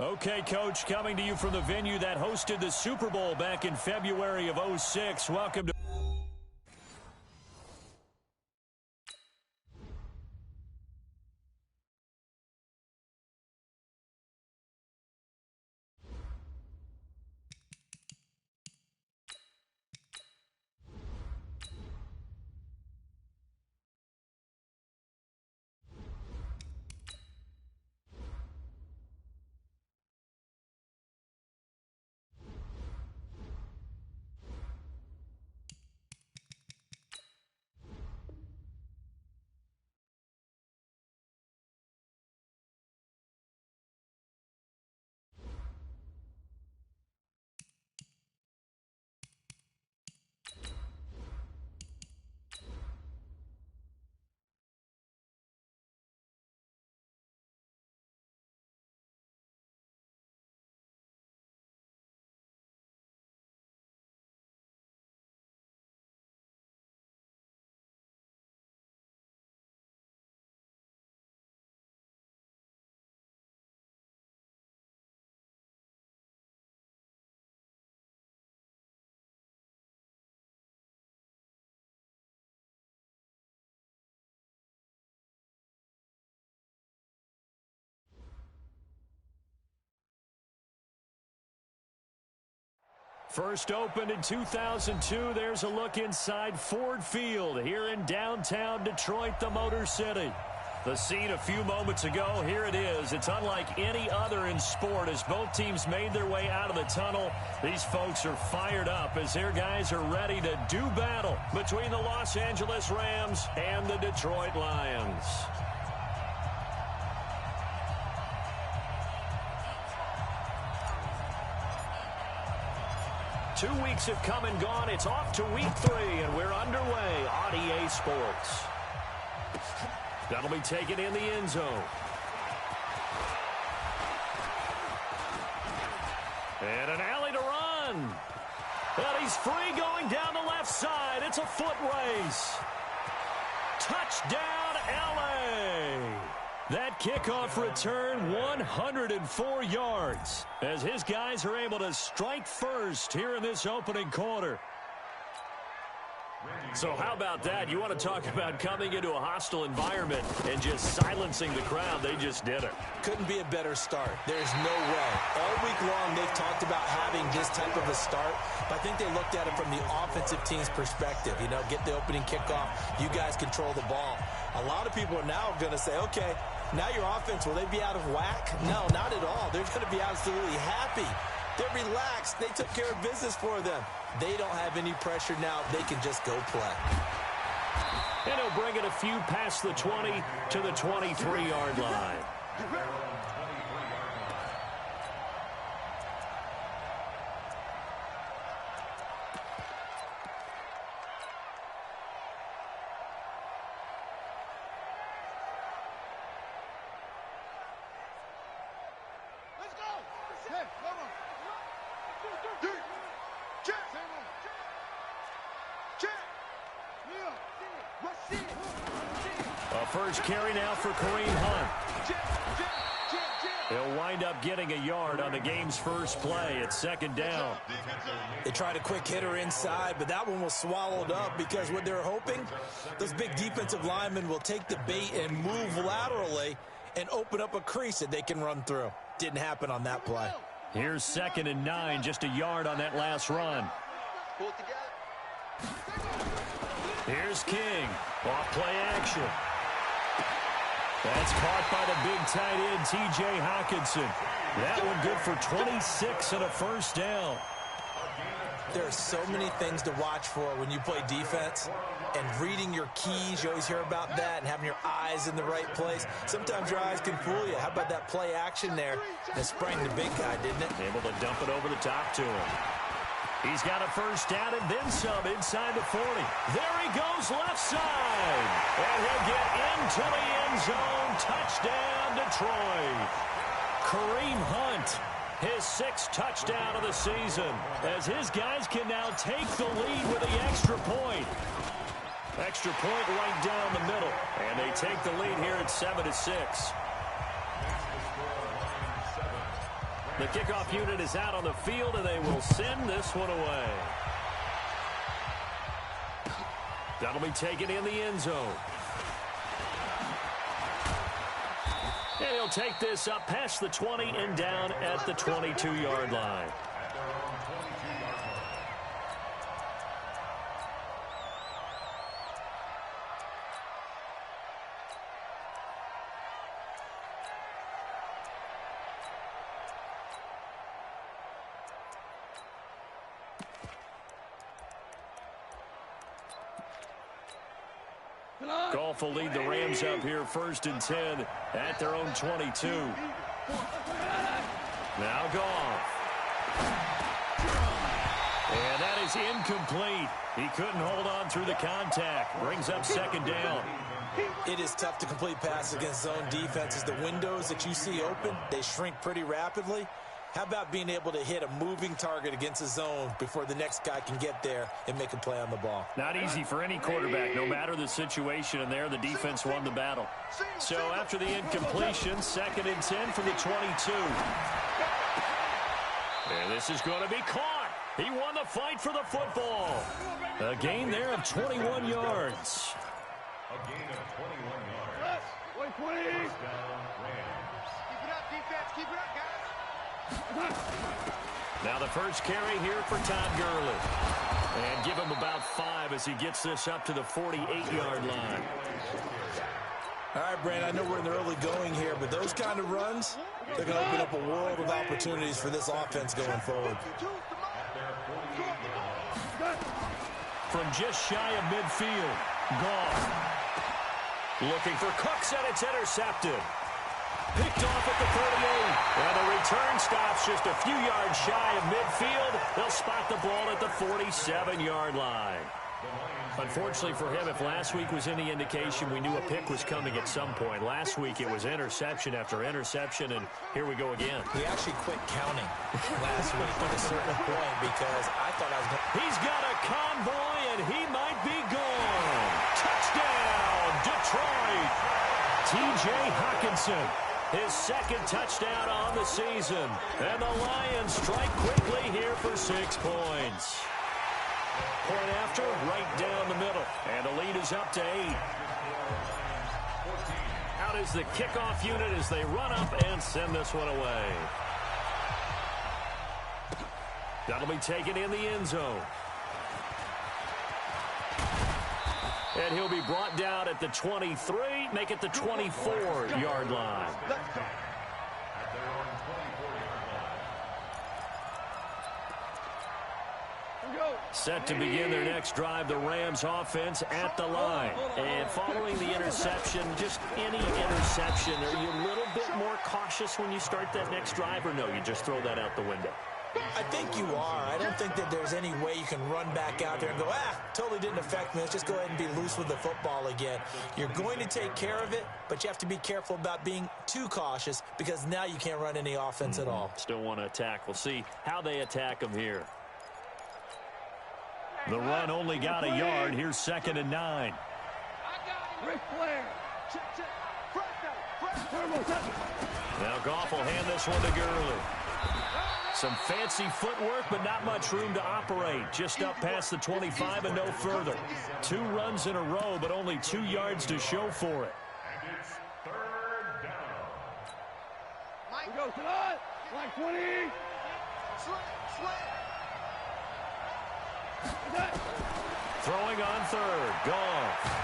Okay, Coach, coming to you from the venue that hosted the Super Bowl back in February of '06. Welcome to... First opened in 2002, there's a look inside Ford Field here in downtown Detroit, the Motor City. The scene a few moments ago, here it is. It's unlike any other in sport as both teams made their way out of the tunnel. These folks are fired up as their guys are ready to do battle between the Los Angeles Rams and the Detroit Lions. 2 weeks have come and gone. It's off to week 3, and we're underway on EA Sports. That'll be taken in the end zone. And an alley to run. And he's free going down the left side. It's a foot race. Touchdown, LA. That kickoff return, 104 yards, as his guys are able to strike first here in this opening quarter. So how about that? You want to talk about coming into a hostile environment and just silencing the crowd. They just did it. Couldn't be a better start. There's no way. All week long they've talked about having this type of a start, but I think they looked at it from the offensive team's perspective. You know, get the opening kickoff. You guys control the ball. A lot of people are now going to say, okay, now your offense, will they be out of whack? No, not at all. They're going to be absolutely happy. They're relaxed. They took care of business for them. They don't have any pressure now. They can just go play. And he'll bring it a few past the 20 to the 23-yard line. First carry now for Kareem Hunt. He'll wind up getting a yard on the game's first play. It's second down. They tried a quick hitter inside, but that one was swallowed up because what they're hoping, those big defensive linemen will take the bait and move laterally and open up a crease that they can run through. Didn't happen on that play. Here's 2nd and 9, just a yard on that last run. Here's King. Off play action. That's caught by the big tight end, T.J. Hockenson. That one good for 26 and a first down. There are so many things to watch for when you play defense. And reading your keys, you always hear about that, and having your eyes in the right place. Sometimes your eyes can fool you. How about that play action there? That sprang the big guy, didn't it? Able to dump it over the top to him. He's got a first down and then some inside the 40. There he goes left side. And he'll get into the end zone. Touchdown, Detroit. Kareem Hunt, his 6th touchdown of the season, as his guys can now take the lead with the extra point. Extra point right down the middle. And they take the lead here at 7-6. The kickoff unit is out on the field, and they will send this one away. That'll be taken in the end zone. And he'll take this up past the 20 and down at the 22-yard line. Goff will lead the Rams up here 1st and 10 at their own 22. Now Goff. And that is incomplete. He couldn't hold on through the contact. Brings up 2nd down. It is tough to complete passes against zone defenses. The windows that you see open, they shrink pretty rapidly. How about being able to hit a moving target against a zone before the next guy can get there and make a play on the ball? Not easy for any quarterback, no matter the situation, and there the defense won the battle. So after the incompletion, 2nd and 10 from the 22. And this is going to be caught. He won the fight for the football. A gain there of 21 yards. A gain of 21 yards. 20. Keep it up, defense. Keep it up, guys. Now the first carry here for Todd Gurley. And give him about 5 as he gets this up to the 48-yard line. All right, Brand, I know we're in the early going here, but those kind of runs, they're going to open up a world of opportunities for this offense going forward. From just shy of midfield, Goff. Looking for Cooks, and it's intercepted. Picked off at the 38. And the return stops just a few yards shy of midfield. They'll spot the ball at the 47-yard line. Unfortunately for him, if last week was any indication, we knew a pick was coming at some point. Last week it was interception after interception, and here we go again. He actually quit counting last week at a certain point because I thought I was going to... He's got a convoy, and he might be gone. Touchdown, Detroit. T.J. Hockenson. His 2nd touchdown on the season. And the Lions strike quickly here for 6 points. Point after, right down the middle. And the lead is up to 8. Out is the kickoff unit as they run up and send this one away. That'll be taken in the end zone. And he'll be brought down at the 23, make it the 24-yard line. Set to begin their next drive, the Rams offense at the line. And following the interception, just any interception, are you a little bit more cautious when you start that next drive, or no, you just throw that out the window? I think you are. I don't think that there's any way you can run back out there and go, totally didn't affect me. Let's just go ahead and be loose with the football again. You're going to take care of it, but you have to be careful about being too cautious because now you can't run any offense at all. Still want to attack. We'll see how they attack them here. The run only got a yard. Here's 2nd and 9. Now Goff will hand this one to Gurley. Some fancy footwork, but not much room to operate. Just up past the 25 and no further. 2 runs in a row, but only 2 yards to show for it. And it's 3rd down. We go tonight. Like 20. Throwing on 3rd. Goff.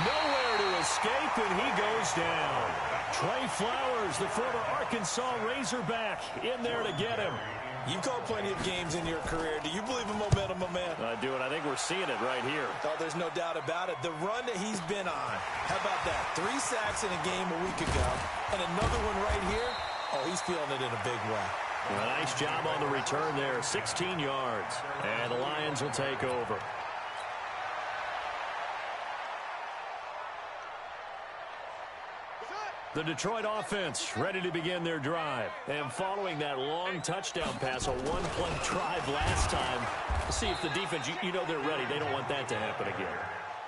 Nowhere to escape, and he goes down. Trey Flowers, the former Arkansas Razorback, in there to get him. You've called plenty of games in your career. Do you believe in momentum, my man? I do, and I think we're seeing it right here. Oh, there's no doubt about it. The run that he's been on. How about that? 3 sacks in a game a week ago, and another one right here. Oh, he's feeling it in a big way. A nice job on the return there, 16 yards. And the Lions will take over. The Detroit offense ready to begin their drive. And following that long touchdown pass, a one-play drive last time, see if the defense, you know they're ready. They don't want that to happen again.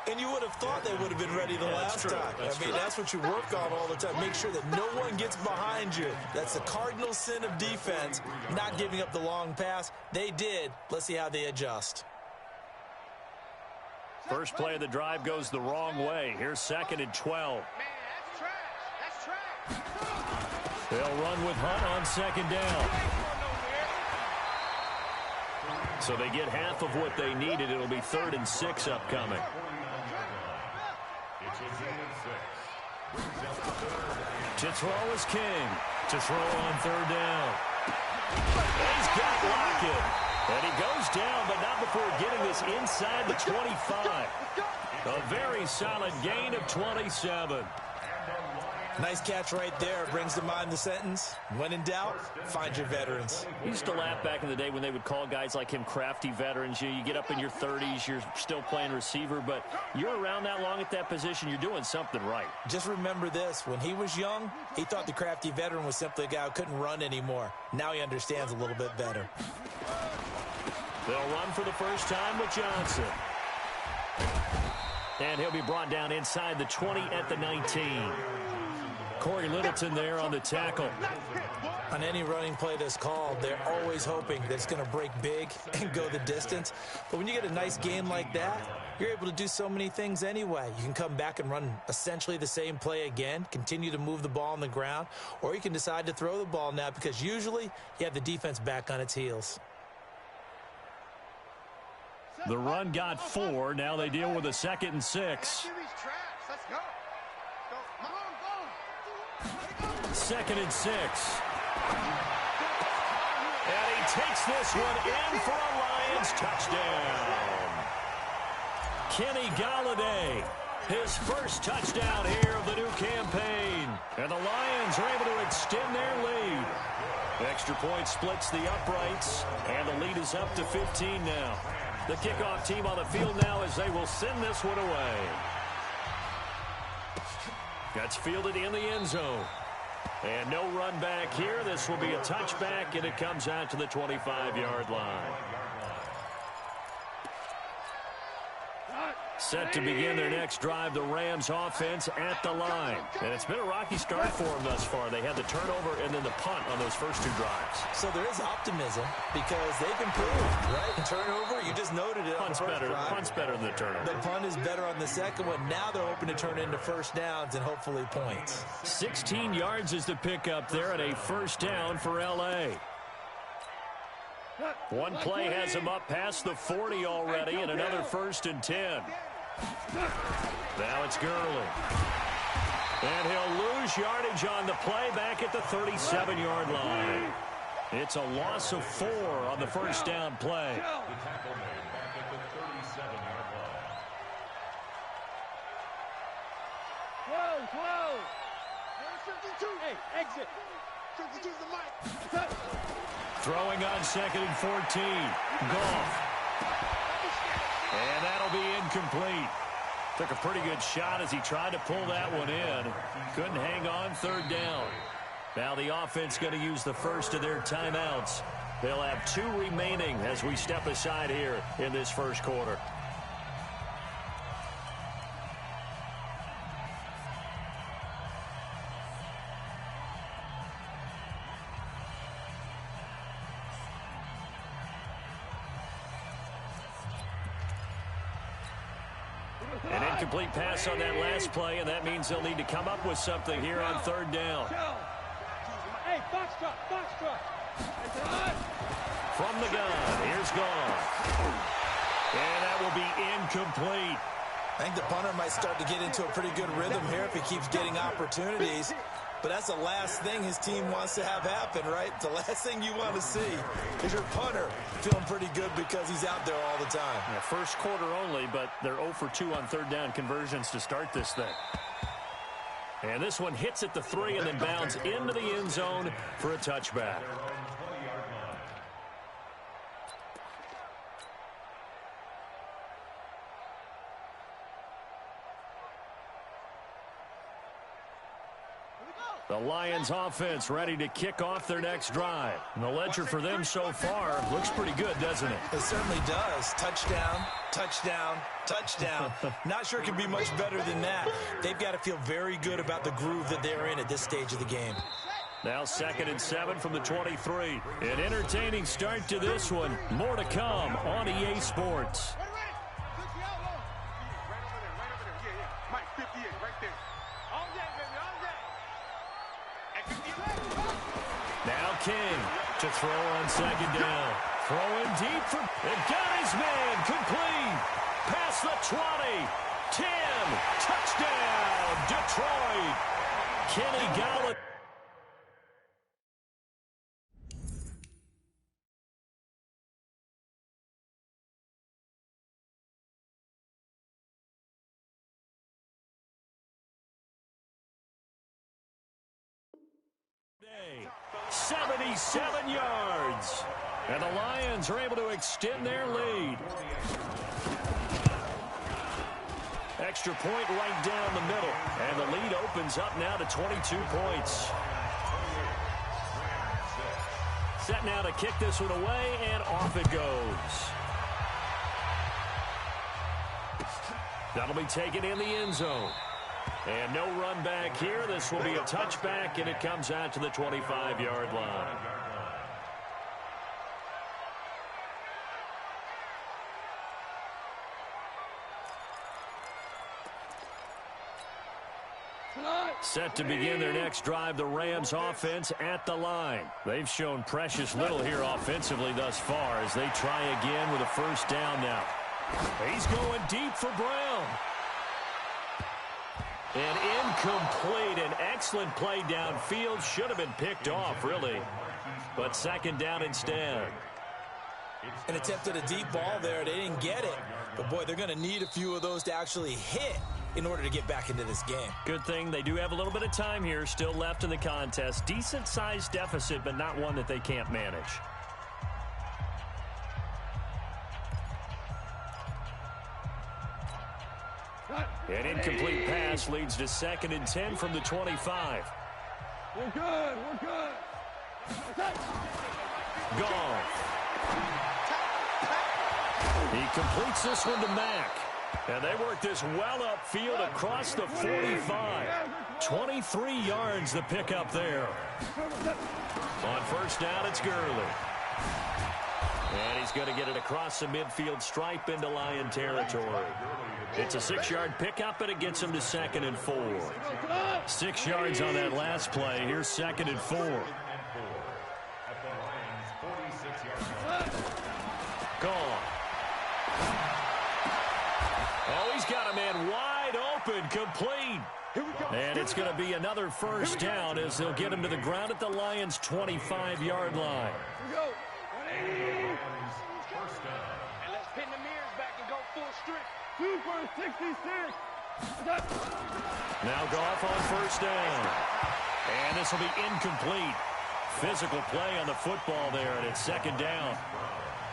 And you would have thought they would have been ready the last time. That's what you work on all the time. Make sure that no one gets behind you. That's the cardinal sin of defense, not giving up the long pass. They did. Let's see how they adjust. First play of the drive goes the wrong way. Here's 2nd and 12. Man, that's trash. That's trash. They'll run with Hunt on 2nd down. So they get half of what they needed. It'll be 3rd and 6 upcoming. To throw is King. To throw on 3rd down. He's got Lockett. And he goes down, but not before getting this inside the 25. A very solid gain of 27. Nice catch right there. Brings to mind the sentence, when in doubt, find your veterans. We used to laugh back in the day when they would call guys like him crafty veterans. You get up in your 30s, you're still playing receiver, but you're around that long at that position, you're doing something right. Just remember this. When he was young, he thought the crafty veteran was simply a guy who couldn't run anymore. Now he understands a little bit better. They'll run for the first time with Johnson. And he'll be brought down inside the 20 at the 19. Corey Littleton there on the tackle. On any running play that's called, they're always hoping that it's going to break big and go the distance. But when you get a nice game like that, you're able to do so many things anyway. You can come back and run essentially the same play again, continue to move the ball on the ground, or you can decide to throw the ball now because usually you have the defense back on its heels. The run got 4. Now they deal with a 2nd and 6. Let's go. Come on, go. 2nd and 6. And he takes this one in for a Lions touchdown. Kenny Galladay, his first touchdown here of the new campaign. And the Lions are able to extend their lead. Extra point splits the uprights, and the lead is up to 15 now. The kickoff team on the field now as they will send this one away. That's fielded in the end zone. And no run back here. This will be a touchback, and it comes out to the 25-yard line. Set to begin their next drive, the Rams offense at the line. And it's been a rocky start for them thus far. They had the turnover and then the punt on those first 2 drives. So there is optimism because they've improved, right? Turnover, you just noted it. Punt's better than the turnover. The punt is better on the second one. Now they're hoping to turn into first downs and hopefully points. 16 yards is the pickup there and a first down for L.A. One play has him up past the 40 already, and another 1st and 10. Now it's Gurley. And he'll lose yardage on the play back at the 37-yard line. It's a loss of 4 on the first down play. Whoa. 52. Hey, exit. 52 is the mic. Throwing on 2nd and 14. Goff. And that'll be incomplete. Took a pretty good shot as he tried to pull that one in. Couldn't hang on 3rd down. Now the offense going to use the first of their timeouts. They'll have 2 remaining as we step aside here in this first quarter. An incomplete pass on that last play, and that means they'll need to come up with something here on 3rd down. Hey, box truck. From the gun, here's Goff. And that will be incomplete. I think the punter might start to get into a pretty good rhythm here if he keeps getting opportunities. But that's the last thing his team wants to have happen, right? The last thing you want to see is your punter feeling pretty good because he's out there all the time. Yeah, first quarter only, but they're 0 for 2 on 3rd down conversions to start this thing. And this one hits at the 3 and then bounds into the end zone for a touchback. The Lions offense ready to kick off their next drive. And the ledger for them so far looks pretty good, doesn't it? It certainly does. Touchdown, touchdown, touchdown. Not sure it can be much better than that. They've got to feel very good about the groove that they're in at this stage of the game. Now 2nd and 7 from the 23. An entertaining start to this one. More to come on EA Sports. Now King to throw on 2nd down. Throwing deep for... And got his man complete. Past the 20. 10. Touchdown, Detroit. Kenny Golladay. Day, 77 yards. And the Lions are able to extend their lead. Extra point right down the middle. And the lead opens up now to 22 points. Set now to kick this one away, and off it goes. That'll be taken in the end zone. And no run back here. This will be a touchback, and it comes out to the 25-yard line. Set to begin their next drive, the Rams offense at the line. They've shown precious little here offensively thus far as they try again with a first down now. He's going deep for Brown. And incomplete. An excellent play downfield. Should have been picked off, really. But 2nd down instead. And attempted a deep ball there. They didn't get it. But, boy, they're going to need a few of those to actually hit in order to get back into this game. Good thing they do have a little bit of time here still left in the contest. Decent-sized deficit, but not one that they can't manage. An incomplete pass leads to 2nd and 10 from the 25. We're good. We're good. Goff. He completes this one to Mack. And they work this well upfield across the 45. 23 yards the pickup there. On first down, it's Gurley. And he's going to get it across the midfield stripe into Lion territory. It's a 6-yard pickup, and it gets him to 2nd and 4. 6 yards on that last play. Here's 2nd and 4. Gone. Oh, he's got a man wide open, complete. And it's going to be another first down as they'll get him to the ground at the Lions' 25-yard line. And let's pin the mirrors back and go full strip. 2 for 66. Now Goff on first down. And this will be incomplete. Physical play on the football there, and it's 2nd down.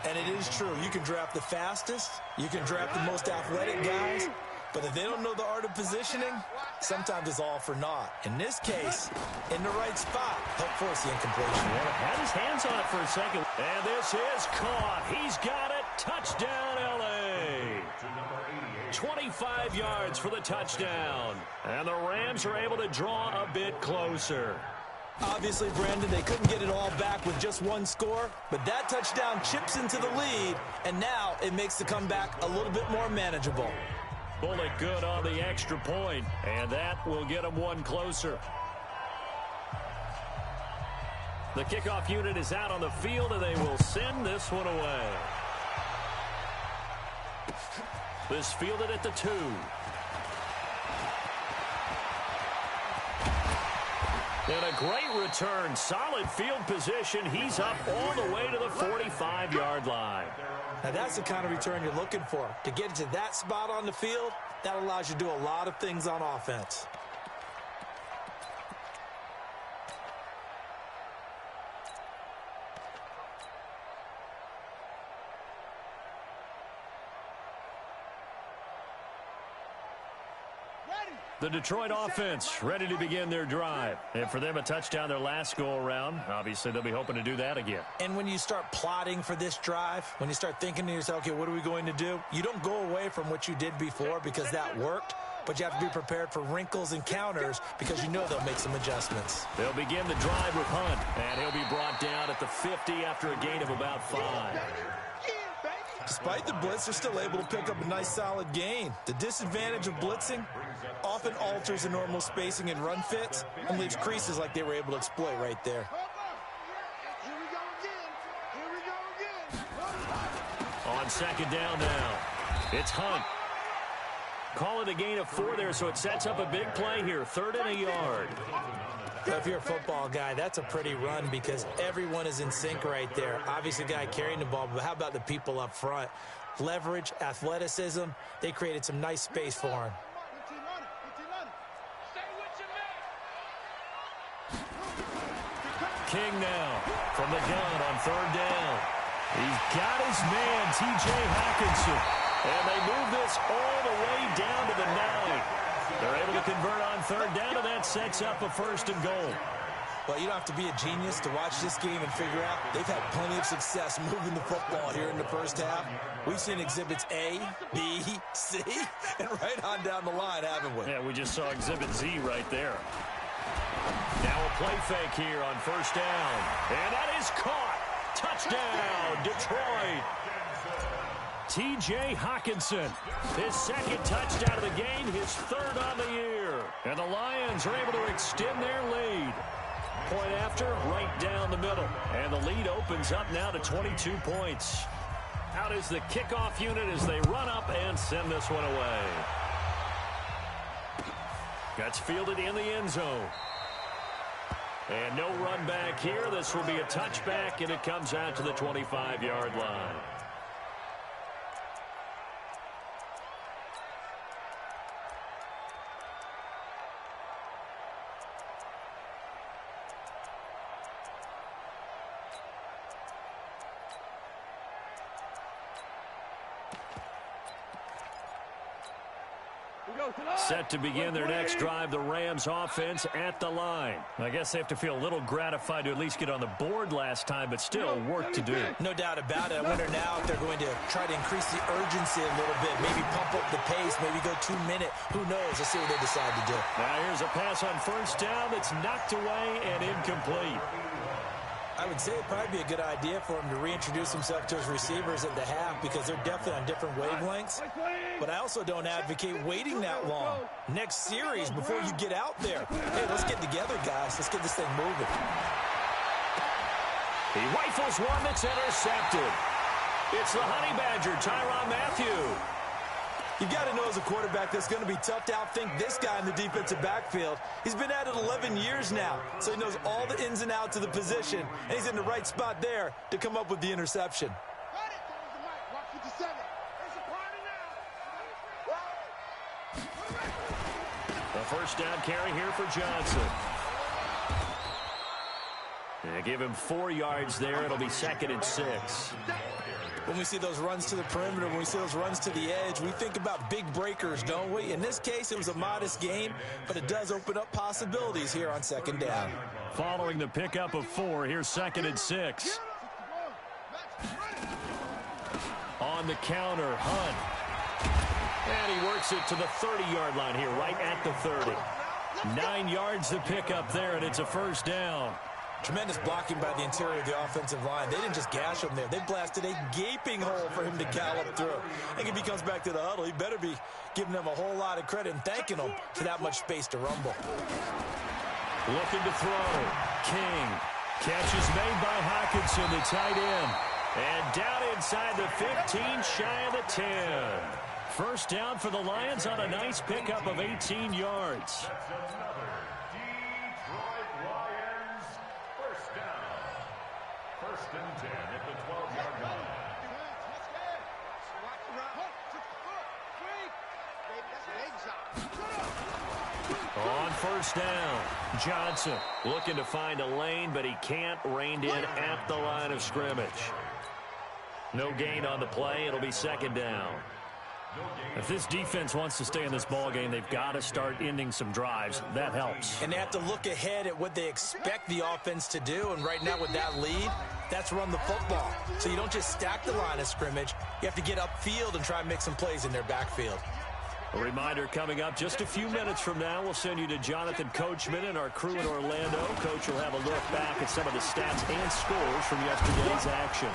And it is true. You can draft the fastest. You can draft the most athletic guys. But if they don't know the art of positioning, sometimes it's all for naught. In this case, in the right spot, help force the incompletion. Yeah, had his hands on it for a second. And this is caught. He's got it. Touchdown, L.A. 25 yards for the touchdown. And the Rams are able to draw a bit closer. Obviously, Brandon, they couldn't get it all back with just one score, but that touchdown chips into the lead, and now it makes the comeback a little bit more manageable. Bullet good on the extra point, and that will get them one closer. The kickoff unit is out on the field, and they will send this one away. This fielded at the 2. And a great return. Solid field position. He's up all the way to the 45-yard line. Now, that's the kind of return you're looking for. To get to that spot on the field, that allows you to do a lot of things on offense. Ready. The Detroit offense ready to begin their drive. And for them, a touchdown their last go-around. Obviously, they'll be hoping to do that again. And when you start plotting for this drive, when you start thinking to yourself, okay, what are we going to do? You don't go away from what you did before because that worked, but you have to be prepared for wrinkles and counters because you know they'll make some adjustments. They'll begin the drive with Hunt, and he'll be brought down at the 50 after a gain of about 5. Despite the blitz, they're still able to pick up a nice solid gain. The disadvantage of blitzing often alters the normal spacing and run fits and leaves creases like they were able to exploit right there. On second down now, it's Hunt. Call it a gain of 4 there, so it sets up a big play here. 3rd and a yard. So if you're a football guy, that's a pretty run because everyone is in sync right there. Obviously, the guy carrying the ball, but how about the people up front? Leverage, athleticism, they created some nice space for him. King now from the gun on 3rd down. He's got his man, T.J. Hockenson. And they move this all the way down to the 9. They're able to convert on 3rd down, and that sets up a 1st and goal. Well, you don't have to be a genius to watch this game and figure out they've had plenty of success moving the football here in the first half. We've seen exhibits A, B, C, and right on down the line, haven't we? Yeah, we just saw exhibit Z right there. Now a play fake here on 1st down. And that is caught. Touchdown, Detroit. T.J. Hockenson, his 2nd touchdown of the game, his 3rd on the year. And the Lions are able to extend their lead. Point after, right down the middle. And the lead opens up now to 22 points. Out is the kickoff unit as they run up and send this one away. Gets fielded in the end zone. And no run back here. This will be a touchback, and it comes out to the 25-yard line. Set to begin their next drive, the Rams offense at the line. I guess they have to feel a little gratified to at least get on the board last time, but still work to do. No doubt about it. I wonder now if they're going to try to increase the urgency a little bit, maybe pump up the pace, maybe go 2-minute. Who knows? Let's see what they decide to do. Now here's a pass on 1st down that's knocked away and incomplete. I would say it'd probably be a good idea for him to reintroduce himself to his receivers at the half because they're definitely on different wavelengths. But I also don't advocate waiting that long. Next series before you get out there. Hey, let's get together, guys. Let's get this thing moving. He rifles one that's intercepted. It's the Honey Badger, Tyrann Mathieu. You've got to know as a quarterback that's going to be tough to outthink this guy in the defensive backfield. He's been at it 11 years now, so he knows all the ins and outs of the position, and he's in the right spot there to come up with the interception. The 1st down carry here for Johnson. They give him 4 yards there. It'll be 2nd and 6. When we see those runs to the perimeter, when we see those runs to the edge, we think about big breakers, don't we? In this case, it was a modest gain, but it does open up possibilities here on 2nd down. Following the pickup of 4, here's 2nd and 6. On the counter, Hunt. And he works it to the 30-yard line here, right at the 30. 9 yards to pick up there, and it's a 1st down. Tremendous blocking by the interior of the offensive line. They didn't just gash him there. They blasted a gaping hole for him to gallop through. I think if he comes back to the huddle, he better be giving them a whole lot of credit and thanking them for that much space to rumble. Looking to throw. King. Catch is made by Hockenson, the tight end. And down inside the 15, shy of the 10. 1st down for the Lions on a nice pickup of 18 yards. On 1st down, Johnson looking to find a lane, but he can't. Reined in at the line of scrimmage. No gain on the play. It'll be 2nd down. If this defense wants to stay in this ball game, they've got to start ending some drives. That helps. And they have to look ahead at what they expect the offense to do. And right now with that lead, that's run the football. So you don't just stack the line of scrimmage. You have to get upfield and try and make some plays in their backfield. A reminder coming up just a few minutes from now. We'll send you to Jonathan Coachman and our crew in Orlando. Coach will have a look back at some of the stats and scores from yesterday's action.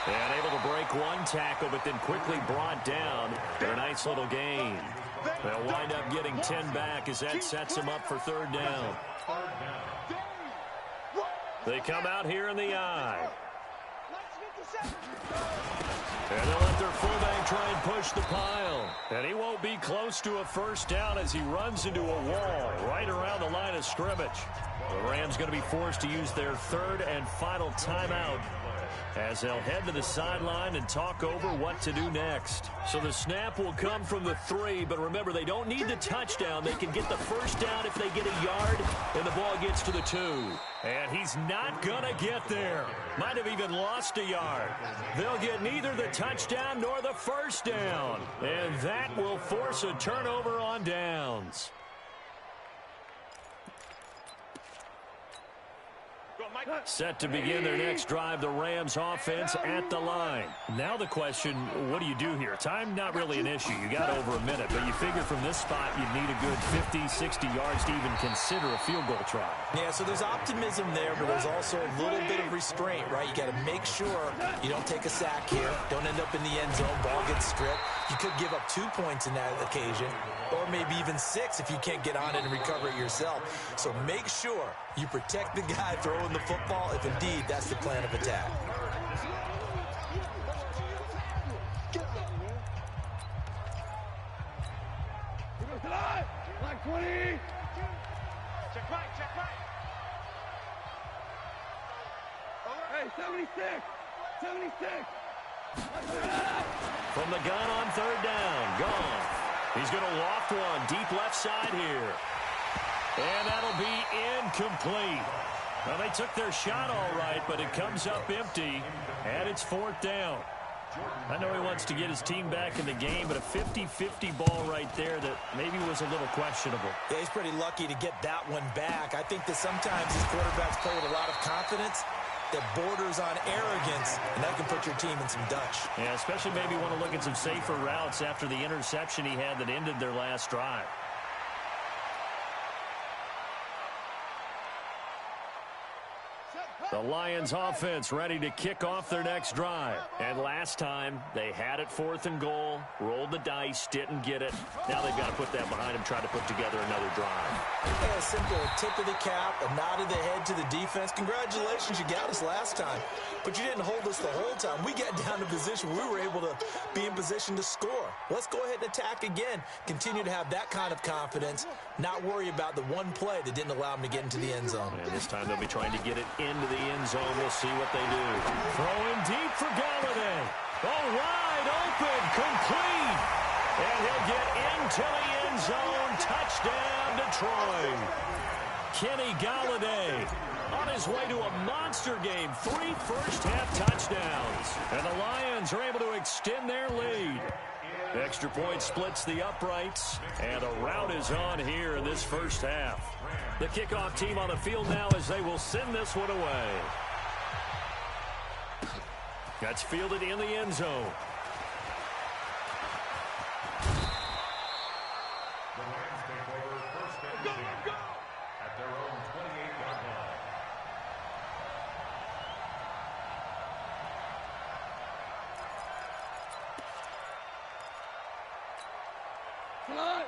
And able to break one tackle, but then quickly brought down for a nice little gain. They'll wind up getting 10 back as that sets them up for third down. They come out here in the I. And they'll let their fullback try and push the pile. And he won't be close to a first down as he runs into a wall right around the line of scrimmage. The Rams going to be forced to use their third and final timeout as they'll head to the sideline and talk over what to do next. So the snap will come from the 3, but remember, they don't need the touchdown. They can get the first down if they get a yard, and the ball gets to the 2. And he's not going to get there. Might have even lost a yard. They'll get neither the touchdown nor the first down, and that will force a turnover on downs. Set to begin their next drive, the Rams offense at the line. Now the question, what do you do here? Time not really an issue. You got over a minute, but you figure from this spot you'd need a good 50, 60 yards to even consider a field goal try. Yeah, so there's optimism there, but there's also a little bit of restraint, right? You got to make sure you don't take a sack here. Don't end up in the end zone. Ball gets stripped. You could give up 2 points in that occasion, or maybe even 6 if you can't get on it and recover it yourself. So make sure you protect the guy throwing the football if indeed that's the plan of attack. Black 20. Check right, check right. Hey, 76. 76. From the gun on third down, gone. He's going to loft one deep left side here. And that'll be incomplete. Well, they took their shot all right, but it comes up empty, and it's fourth down. I know he wants to get his team back in the game, but a 50-50 ball right there that maybe was a little questionable. Yeah, he's pretty lucky to get that one back. I think that sometimes these quarterbacks play with a lot of confidence that borders on arrogance, and that can put your team in some Dutch. Yeah, especially maybe want to look at some safer routes after the interception he had that ended their last drive. The Lions offense ready to kick off their next drive. And last time, they had it 4th and goal, rolled the dice, didn't get it. Now they've got to put that behind them, try to put together another drive. Yeah, a simple tip of the cap, a nod of the head to the defense. Congratulations, you got us last time. But you didn't hold us the whole time. We got down to position where we were able to be in position to score. Let's go ahead and attack again. Continue to have that kind of confidence, not worry about the one play that didn't allow them to get into the end zone. And this time they'll be trying to get it into the end zone. We'll see what they do. Throwing deep for Galladay. Oh, wide open, complete. And he'll get into the end zone. Touchdown, Detroit. Kenny Galladay on his way to a monster game. 3 first-half touchdowns. And the Lions are able to extend their lead. Extra point splits the uprights, and a rout is on here in this first half. The kickoff team on the field now as they will send this one away. That's fielded in the end zone. The Rams take over first and 10 at their own 28-yard line.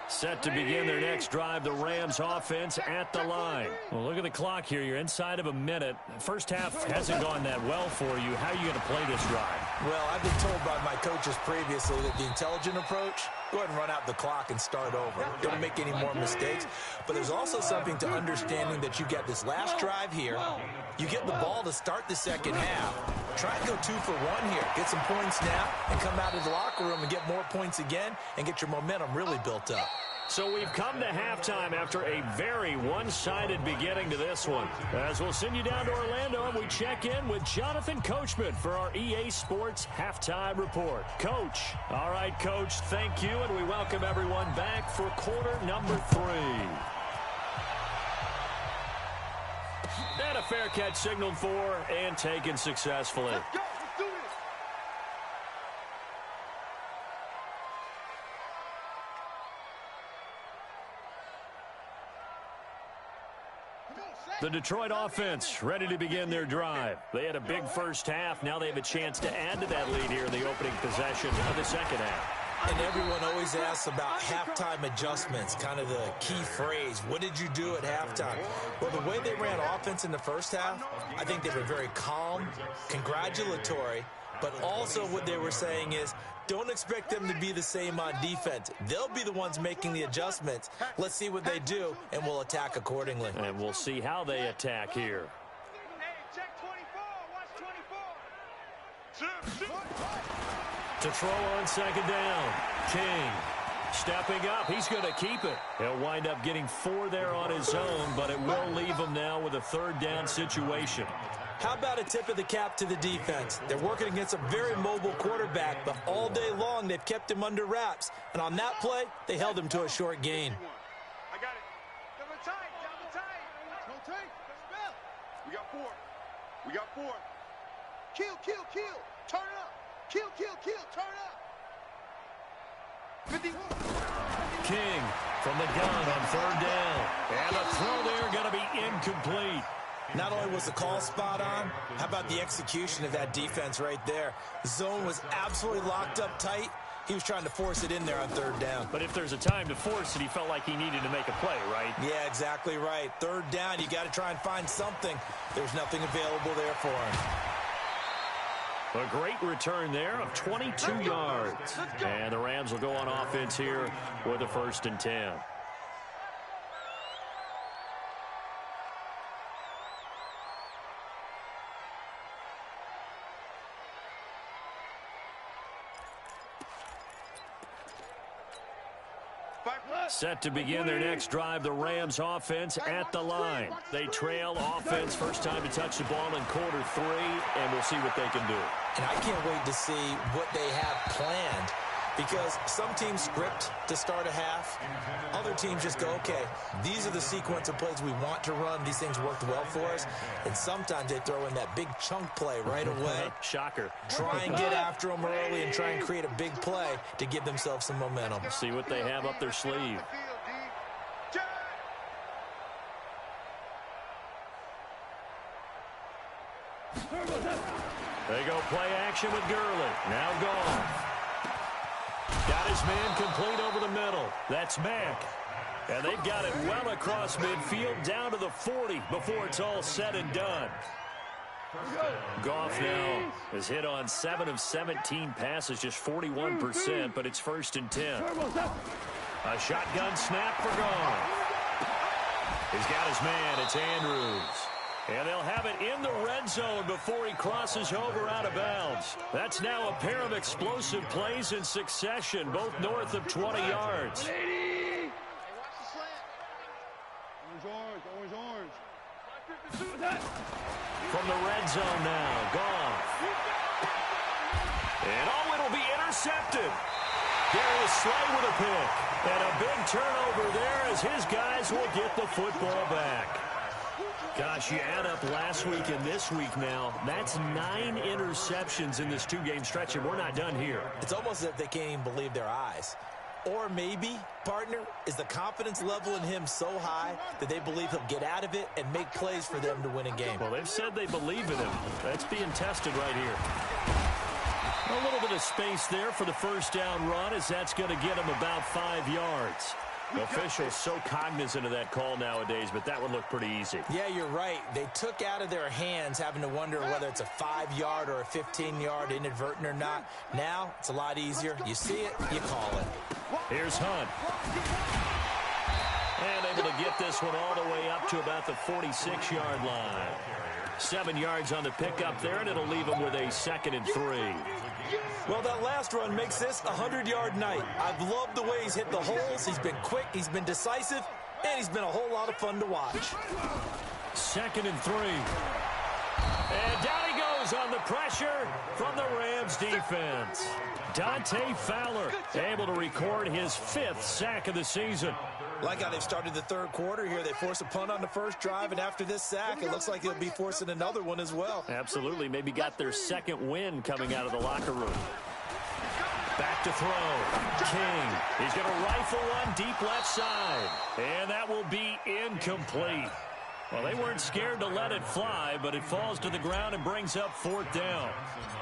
Set to begin their next drive, the Rams offense at the line. Well, look at the clock here. You're inside of a minute. First half hasn't gone that well for you. How are you going to play this drive? Well, I've been told by my coaches previously that the intelligent approach, go ahead and run out the clock and start over. Don't make any more mistakes. But there's also something to understanding that you get this last drive here. You get the ball to start the second half. Try and go 2 for 1 here. Get some points now and come out of the locker room and get more points again and get your momentum really built up. So we've come to halftime after a very one-sided beginning to this one. As we'll send you down to Orlando, and we check in with Jonathan Coachman for our EA Sports Halftime Report. Coach. All right, Coach, thank you, and we welcome everyone back for quarter number 3. And a fair catch signaled for and taken successfully. Let's go. Let's do this. The Detroit offense ready to begin their drive. They had a big first half. Now they have a chance to add to that lead here in the opening possession of the second half. And everyone always asks about halftime adjustments, kind of the key phrase. What did you do at halftime? Well, the way they ran offense in the first half, I think they were very calm, congratulatory, but also what they were saying is, don't expect them to be the same on defense. They'll be the ones making the adjustments. Let's see what they do, and we'll attack accordingly. And we'll see how they attack here. Hey, check 24. Watch 24. To throw on second down, King stepping up. He's going to keep it. He'll wind up getting 4 there on his own, but it will leave him now with a third down situation. How about a tip of the cap to the defense? They're working against a very mobile quarterback, but all day long they've kept him under wraps. And on that play, they held him to a short gain. I got it. Double tight. Double tight. No tight. Let's spell. We got 4. We got 4. Kill, kill, kill. Turn up. Kill, kill, kill. Turn up. 51. King from the gun on third down. And the throw there going to be incomplete. Not only was the call spot on, how about the execution of that defense right there? The zone was absolutely locked up tight. He was trying to force it in there on third down. But if there's a time to force it, he felt like he needed to make a play, right? Yeah, exactly right. Third down, you got to try and find something. There's nothing available there for him. A great return there of 22 yards. And the Rams will go on offense here with a 1st and 10. Set to begin their next drive, the Rams offense at the line. They trail offense, first time to touch the ball in quarter 3, and we'll see what they can do. And I can't wait to see what they have planned, because some teams script to start a half. Other teams just go, okay, these are the sequence of plays we want to run. These things worked well for us. And sometimes they throw in that big chunk play right away. Shocker. Try and get after them early and try and create a big play to give themselves some momentum. See what they have up their sleeve. They go play action with Gurley. Now gone. Got his man complete over the middle. That's Mack. And they've got it well across midfield down to the 40 before it's all said and done. Goff now has hit on 7 of 17 passes, just 41%, but it's 1st and 10. A shotgun snap for Goff. He's got his man. It's Andrews. And they'll have it in the red zone before he crosses over out of bounds. That's now a pair of explosive plays in succession, both north of 20 yards. Hey, watch the slant. Orange, orange. From the red zone now, Goff. And it'll be intercepted. Darius Slay with a pick. And a big turnover there as his guys will get the football back. Gosh, you add up last week and this week now, that's 9 interceptions in this 2-game stretch, and we're not done here. It's almost as if they can't even believe their eyes. Or maybe, partner, is the confidence level in him so high that they believe he'll get out of it and make plays for them to win a game. Well, they've said they believe in him. That's being tested right here. A little bit of space there for the first down run, as that's going to get him about 5 yards. Officials so cognizant of that call nowadays, but that would look pretty easy. Yeah, you're right. They took out of their hands having to wonder whether it's a 5-yard or a 15-yard inadvertent or not. Now, it's a lot easier. You see it, you call it. Here's Hunt. And able to get this one all the way up to about the 46-yard line. 7 yards on the pickup there, and it'll leave them with a 2nd and 3. Well, that last run makes this a 100-yard night. I've loved the way he's hit the holes. He's been quick, he's been decisive, and he's been a whole lot of fun to watch. 2nd and 3. And down he goes on the pressure from the Rams defense. Dante Fowler able to record his 5th sack of the season. Like how they've started the third quarter here. They force a punt on the first drive, and after this sack, it looks like they'll be forcing another one as well. Absolutely. Maybe got their 2nd win coming out of the locker room. Back to throw. King. He's going to rifle one deep left side. And that will be incomplete. Well, they weren't scared to let it fly, but it falls to the ground and brings up 4th down.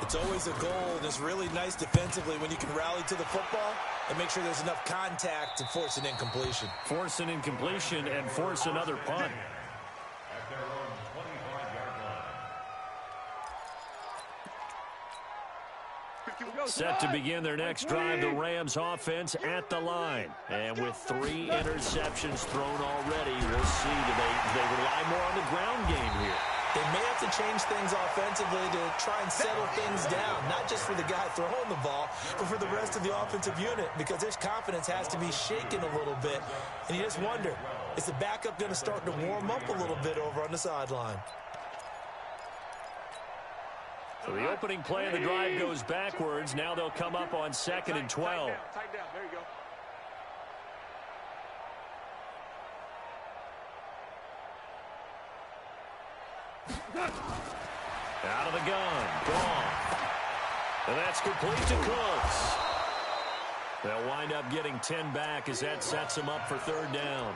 It's always a goal, and it's really nice defensively when you can rally to the football and make sure there's enough contact to force an incompletion. Force an incompletion and force another punt. At their own 25-yard line. Set to begin their next drive, the Rams offense at the line. And with 3 interceptions thrown already, we'll see. Do they rely more on the ground game here? They may have to change things offensively to try and settle things down, not just for the guy throwing the ball, but for the rest of the offensive unit, because their confidence has to be shaken a little bit. And you just wonder, is the backup going to start to warm up a little bit over on the sideline? So the opening play of the drive goes backwards. Now they'll come up on 2nd and 12. Tight down. There you go. Out of the gun. Gone. And that's complete to Cooks. They'll wind up getting 10 back as that sets them up for 3rd down.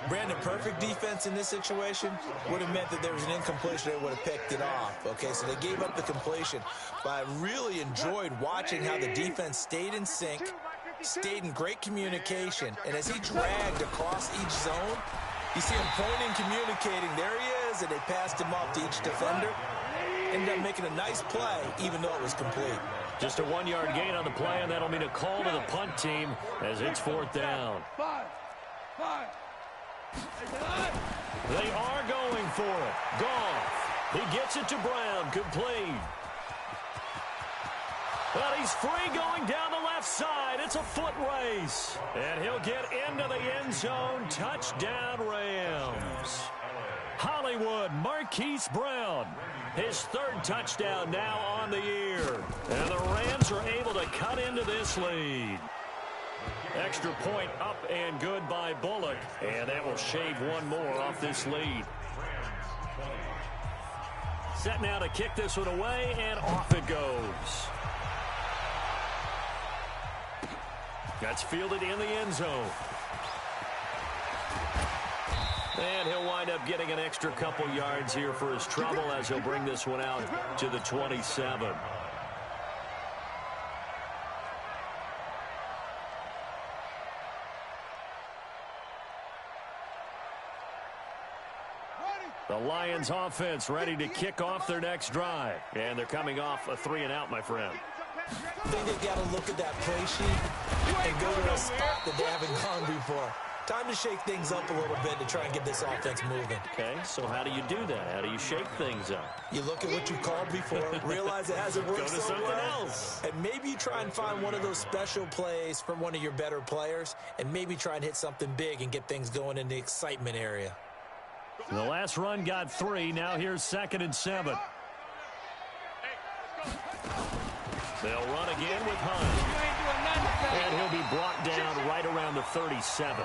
Brandon, perfect defense in this situation would have meant that there was an incompletion. They would have picked it off. Okay, so they gave up the completion. But I really enjoyed watching how the defense stayed in sync, stayed in great communication. And as he dragged across each zone, you see him pointing, communicating. There he is, and they passed him off to each defender. Ended up making a nice play, even though it was complete. Just a 1-yard gain on the play, and that'll mean a call to the punt team as it's 4th down. They are going for it. Goff. He gets it to Brown. Complete. But he's free going down the left side. It's a foot race. And he'll get into the end zone. Touchdown, Rams. Hollywood, Marquise Brown. His 3rd touchdown now on the year. And the Rams are able to cut into this lead. Extra point up and good by Bullock. And that will shave one more off this lead. Set now to kick this one away, and off it goes. That's fielded in the end zone. And he'll wind up getting an extra couple yards here for his trouble as he'll bring this one out to the 27. The Lions offense ready to kick off their next drive. And they're coming off a 3-and-out, my friend. I think they've got to look at that play sheet and go to a spot that they haven't gone before. Time to shake things up a little bit to try and get this offense moving. Okay, so how do you do that? How do you shake things up? You look at what you called before, realize it hasn't worked Go to so something well, else. and maybe you try and find one of those special plays from one of your better players, and maybe try and hit something big and get things going in the excitement area. The last run got 3. Now here's 2nd and 7. They'll run again with Hunt. And he'll be brought down right around the 37.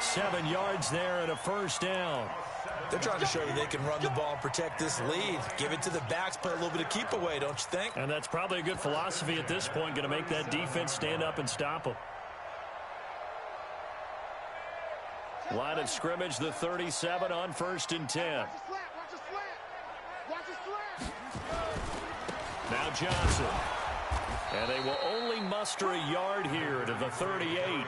7 yards there and a 1st down. They're trying to show that they can run the ball and protect this lead. Give it to the backs, play a little bit of keep away, don't you think? And that's probably a good philosophy at this point, going to make that defense stand up and stop them. Line of scrimmage, the 37 on 1st and 10. Now Johnson. And they will only muster a yard here to the 38.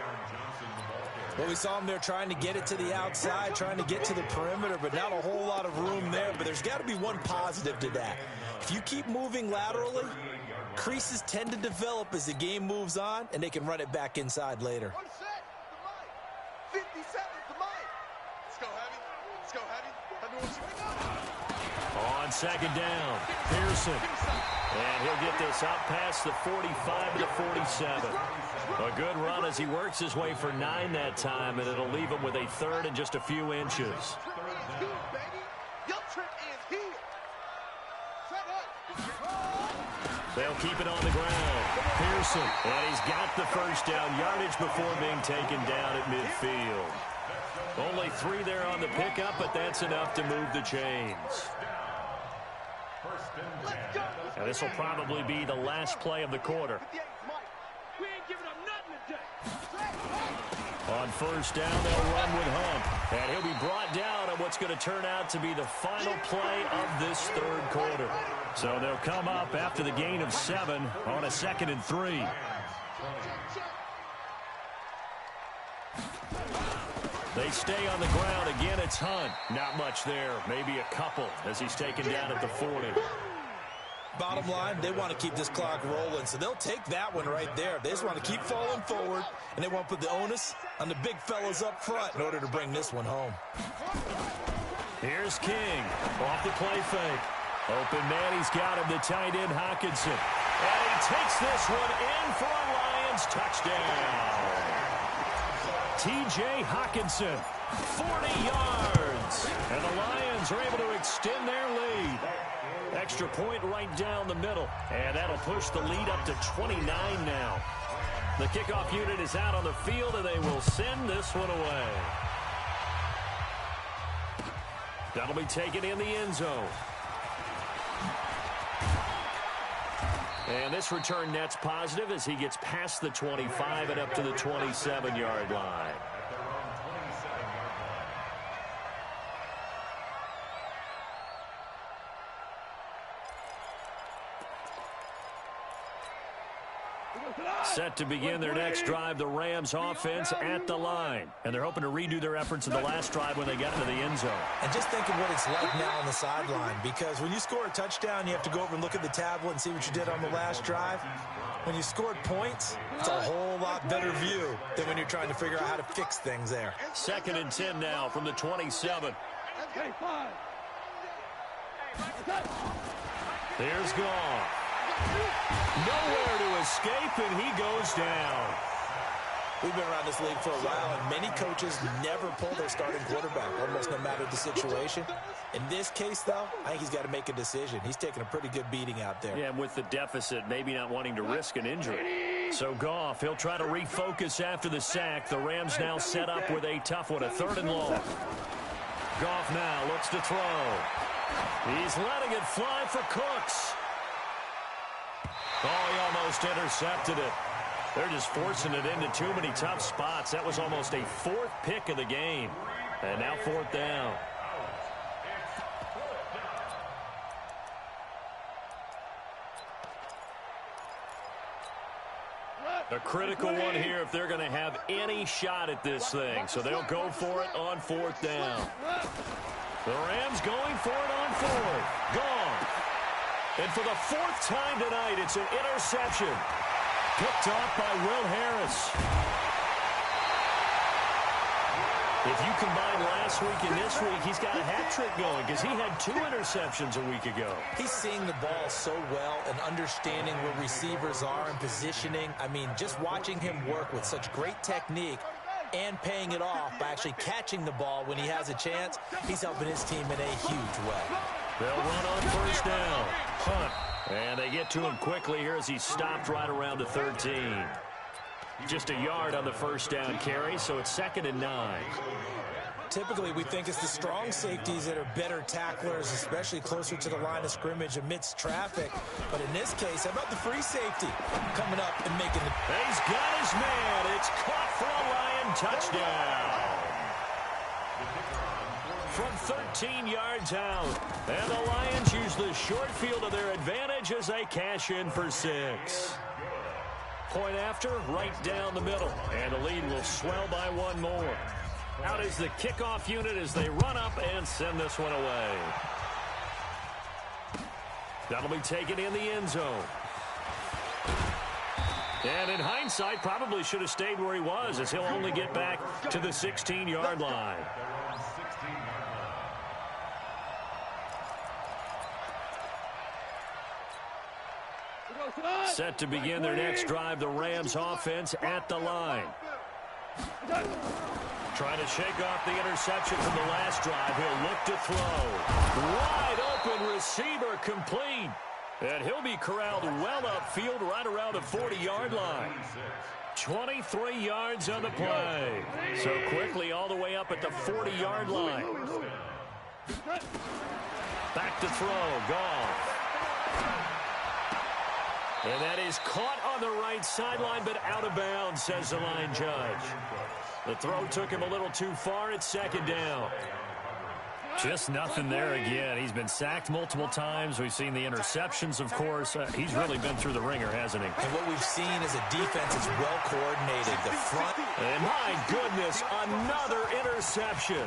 Well, we saw them there trying to get it to the outside, trying to get to the perimeter, but not a whole lot of room there. But there's got to be one positive to that. If you keep moving laterally, creases tend to develop as the game moves on, and they can run it back inside later. 57, come on. Let's go, Heavy. Let's go, Heavy. On 2nd down, Pearson. And he'll get this out past the 45 to the 47. A good run as he works his way for 9 that time, and it'll leave him with a third and just a few inches. They'll keep it on the ground. Pearson, and he's got the first down yardage before being taken down at midfield. Only 3 there on the pickup, but that's enough to move the chains. And this will probably be the last play of the quarter. On first down, they'll run with Hunt. And he'll be brought down on what's going to turn out to be the final play of this third quarter. So they'll come up after the gain of 7 on a 2nd and 3. They stay on the ground. Again, it's Hunt. Not much there. Maybe a couple as he's taken down at the 40. Bottom line, they want to keep this clock rolling, so they'll take that one right there. They just want to keep falling forward, and they want to put the onus on the big fellas up front in order to bring this one home. Here's King off the play fake. Open man, he's got him, the tight end Hockenson. And he takes this one in for a Lions touchdown. T.J. Hockenson, 40 yards. And the Lions are able to extend their lead. Extra point right down the middle. And that'll push the lead up to 29 now. The kickoff unit is out on the field, and they will send this one away. That'll be taken in the end zone. And this return net's positive as he gets past the 25 and up to the 27-yard line. Set to begin their next drive, the Rams offense at the line. And they're hoping to redo their efforts in the last drive when they got into the end zone. And just think of what it's like now on the sideline, because when you score a touchdown, you have to go over and look at the tablet and see what you did on the last drive. When you scored points, it's a whole lot better view than when you're trying to figure out how to fix things there. 2nd and 10 now from the 27. There's Goff. Nowhere to escape, and he goes down. We've been around this league for a while, and many coaches never pull their starting quarterback, almost no matter the situation. In this case, though, I think he's got to make a decision. He's taking a pretty good beating out there. Yeah, and with the deficit, maybe not wanting to risk an injury. So Goff, he'll try to refocus after the sack. The Rams now set up with a tough one, a 3rd and long. Goff now looks to throw. He's letting it fly for Cooks. Oh, he almost intercepted it. They're just forcing it into too many tough spots. That was almost a 4th pick of the game. And now 4th down. A critical one here if they're going to have any shot at this thing. So they'll go for it on 4th down. The Rams going for it on 4th. Gone. And for the 4th time tonight, it's an interception. Picked off by Will Harris. If you combine last week and this week, he's got a hat trick going because he had 2 interceptions a week ago. He's seeing the ball so well and understanding where receivers are and positioning. I mean, just watching him work with such great technique and paying it off by actually catching the ball when he has a chance, he's helping his team in a huge way. They'll run on 1st down. Hunt. And they get to him quickly here as he stopped right around the 13. Just a yard on the 1st down carry, so it's 2nd and 9. Typically, we think it's the strong safeties that are better tacklers, especially closer to the line of scrimmage amidst traffic. But in this case, how about the free safety coming up and making the... He's got his man. It's caught for a Lion touchdown. From 13 yards out. And the Lions use the short field to their advantage as they cash in for 6. Point after, right down the middle. And the lead will swell by 1 more. Out is the kickoff unit as they run up and send this one away. That'll be taken in the end zone. And in hindsight, probably should have stayed where he was as he'll only get back to the 16-yard line. Set to begin their next drive, the Rams offense at the line. Trying to shake off the interception from the last drive. He'll look to throw. Wide open receiver complete. And he'll be corralled well upfield right around the 40-yard line. 23 yards on the play. So quickly all the way up at the 40-yard line. Back to throw. Goff. And that is caught on the right sideline, but out of bounds, says the line judge. The throw took him a little too far. It's second down. Just nothing there again. He's been sacked multiple times. We've seen the interceptions, of course. He's really been through the ringer, hasn't he? And what we've seen is a defense that's well coordinated. The front. And my goodness, another interception.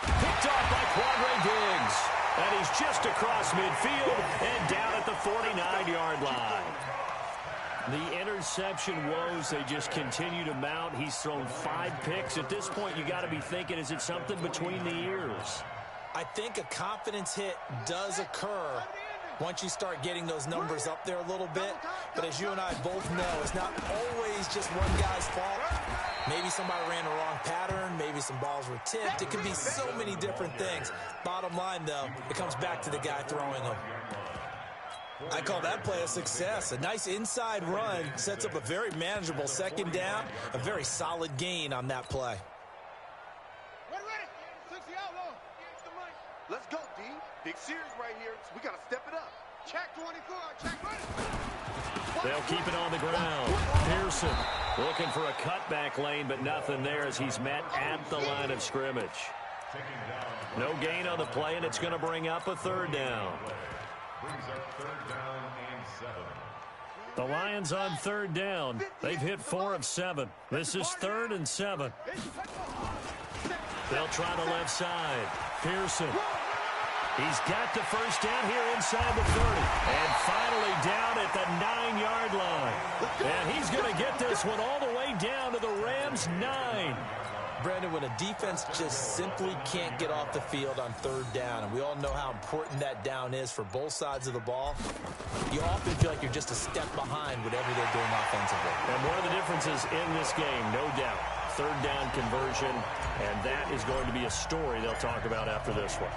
Picked off by Quadre Diggs. And he's just across midfield and down at the 49-yard line. The interception woes, they just continue to mount. He's thrown 5 picks. At this point, you got to be thinking, is it something between the ears? I think a confidence hit does occur once you start getting those numbers up there a little bit. But as you and I both know, it's not always just one guy's fault. Maybe somebody ran the wrong pattern. Maybe some balls were tipped. It could be so many different things. Bottom line, though, it comes back to the guy throwing them. I call that play a success. A nice inside run sets up a very manageable second down. A very solid gain on that play. Let's go, D. Big series right here. So we got to step it up. Check 24. Check ready. They'll keep it on the ground. Pearson looking for a cutback lane, but nothing there as he's met at the line of scrimmage. No gain on the play, and it's going to bring up a third down. The Lions on third down. They've hit 4 of 7. This is 3rd and 7. They'll try the left side. Pearson. He's got the first down here inside the 30. And finally down at the 9-yard line. And he's going to get this one all the way down to the Rams' 9. Brandon, when a defense just simply can't get off the field on third down, and we all know how important that down is for both sides of the ball, you often feel like you're just a step behind whatever they're doing offensively. And one of the differences in this game, no doubt, third down conversion, and that is going to be a story they'll talk about after this one.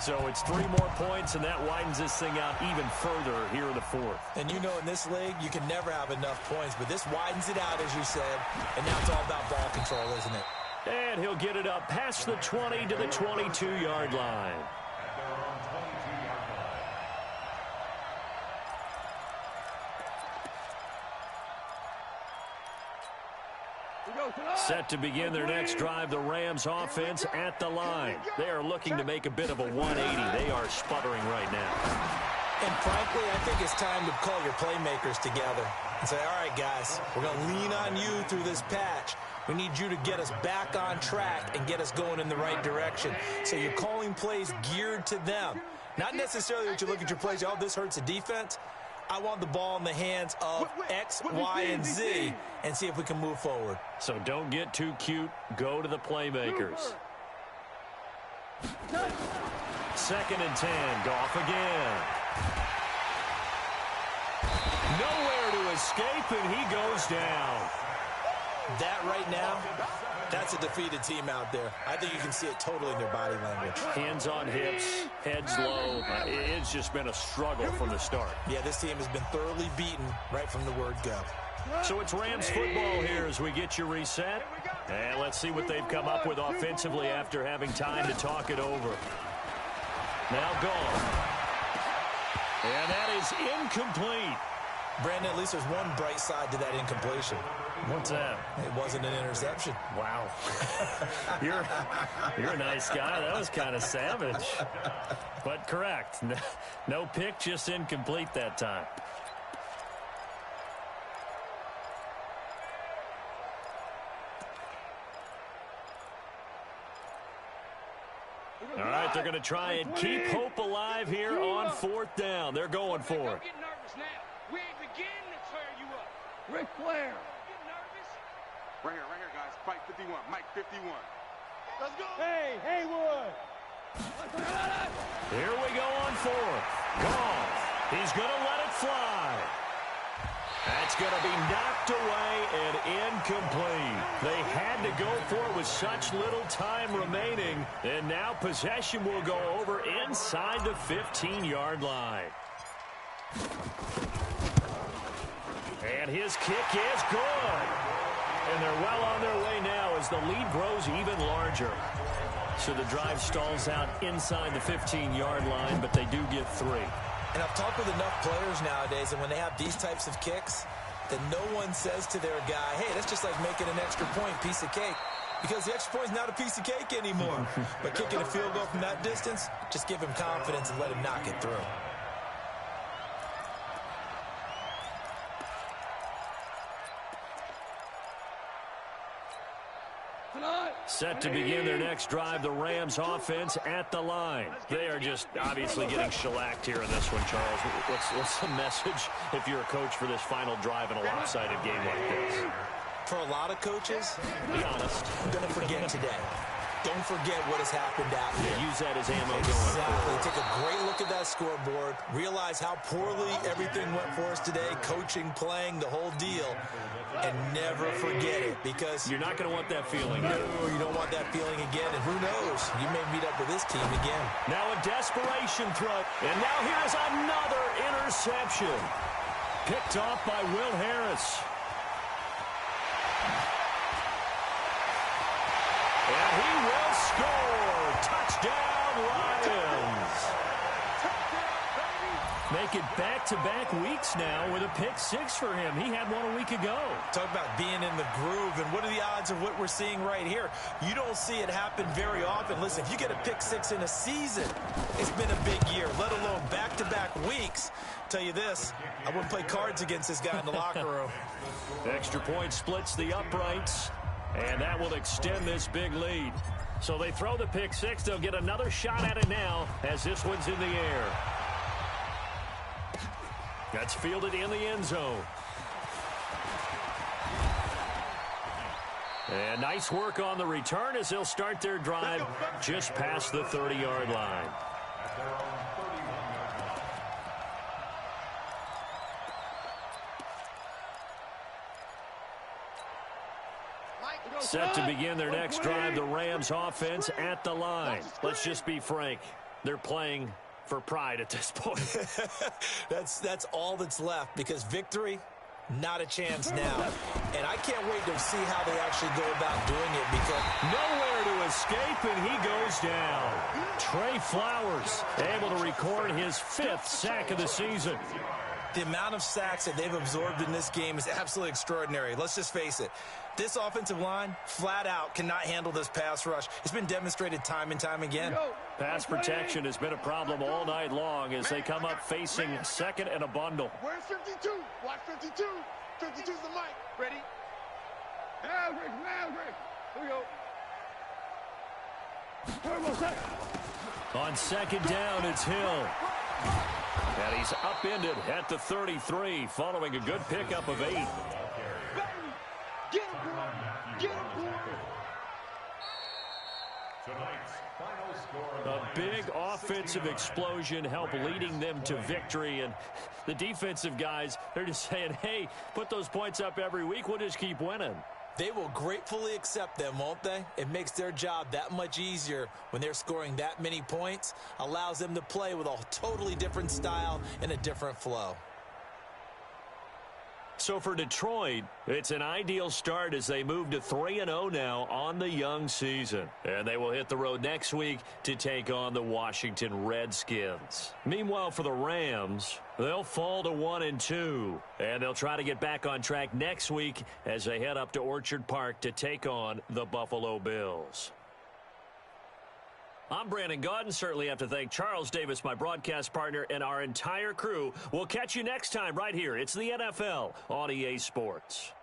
So it's 3 more points, and that widens this thing out even further here in the 4th. And you know in this league, you can never have enough points, but this widens it out, as you said, and now it's all about ball control, isn't it? And he'll get it up past the 20 to the 22-yard line. Set to begin their next drive, the Rams offense at the line. They are looking to make a bit of a 180. They are sputtering right now. And frankly, I think it's time to call your playmakers together and say, all right, guys, we're going to lean on you through this patch. We need you to get us back on track and get us going in the right direction. So you're calling plays geared to them. Not necessarily that you look at your plays, oh, this hurts the defense. I want the ball in the hands of X, Y, and Z and see if we can move forward. So don't get too cute. Go to the playmakers. 2nd and 10. Goff again. Nowhere to escape, and he goes down. That right now, that's a defeated team out there. I think you can see it totally in their body language. Hands on hips, heads low. It's just been a struggle from the start. Yeah, this team has been thoroughly beaten right from the word go. So it's Rams football here as we get you reset. And let's see what they've come up with offensively after having time to talk it over. Now Goff. And that is incomplete. Brandon, at least there's one bright side to that incompletion. What's that? It wasn't an interception. Wow. You're a nice guy. That was kind of savage. But correct. No pick, just incomplete that time. All right, they're going to try and keep hope alive here on 4th down. They're going for it. Don't get nervous now. We ain't beginning to tear you up. Ric Flair. Get nervous? Right here, guys. Fight 51. Mike 51. Let's go. Hey, Haywood. Here we go on 4th. Goff. He's going to let it fly. That's going to be knocked away and incomplete. They had to go for it with such little time remaining. And now possession will go over inside the 15-yard line. And his kick is good. And they're well on their way now as the lead grows even larger. So the drive stalls out inside the 15-yard line, but they do get 3. And I've talked with enough players nowadays, and when they have these types of kicks, that no one says to their guy, hey, that's just like making an extra point, piece of cake. Because the extra point is not a piece of cake anymore. But kicking a field goal from that distance, just give him confidence and let him knock it through. Set to begin their next drive, the Rams offense at the line. They are just obviously getting shellacked here in this one, Charles. What's the message if you're a coach for this final drive in a lopsided game like this? For a lot of coaches, be honest, I'm going to forget today. Don't forget what has happened out here. Use that as ammo going Exactly. forward. Take a great look at that scoreboard. Realize how poorly everything went for us today. Coaching, playing, the whole deal. And never forget it, because you're not going to want that feeling. No, you don't want that feeling again. And who knows? You may meet up with this team again. Now a desperation throw. And now here's another interception. Picked off by Will Harris. And he will score. Touchdown, Lions. Make it back-to-back weeks now with a pick 6 for him. He had one a week ago. Talk about being in the groove, and what are the odds of what we're seeing right here? You don't see it happen very often. Listen, if you get a pick 6 in a season, it's been a big year, let alone back-to-back weeks. Tell you this, I wouldn't play cards against this guy in the locker room. Extra point splits the uprights, and that will extend this big lead. So they throw the pick 6. They'll get another shot at it now as this one's in the air. That's fielded in the end zone. And nice work on the return as they'll start their drive just past the 30-yard line. Set to begin their next drive, the Rams offense at the line. Let's just be frank. They're playing for pride at this point. That's all that's left, because victory, not a chance now. And I can't wait to see how they actually go about doing it, because nowhere to escape, and he goes down. Trey Flowers able to record his 5th sack of the season. The amount of sacks that they've absorbed in this game is absolutely extraordinary. Let's just face it. This offensive line, flat out, cannot handle this pass rush. It's been demonstrated time and time again. Pass protection has been a problem all night long as they come up facing second and a bundle. Where's 52? Watch 52. 52's the mic. Ready? Maverick. Here we go. On second down, it's Hill. And he's upended at the 33 following a good pickup of 8. Get him, boy. Get him, boy. Tonight's final score. A big offensive explosion helped leading them to victory. And the defensive guys, they're just saying, hey, put those points up every week. We'll just keep winning. They will gratefully accept them, won't they? It makes their job that much easier when they're scoring that many points. Allows them to play with a totally different style and a different flow. So for Detroit, it's an ideal start as they move to 3-0 now on the young season. And they will hit the road next week to take on the Washington Redskins. Meanwhile, for the Rams, they'll fall to 1-2. And they'll try to get back on track next week as they head up to Orchard Park to take on the Buffalo Bills. I'm Brandon Gaudin. Certainly have to thank Charles Davis, my broadcast partner, and our entire crew. We'll catch you next time right here. It's the NFL on EA Sports.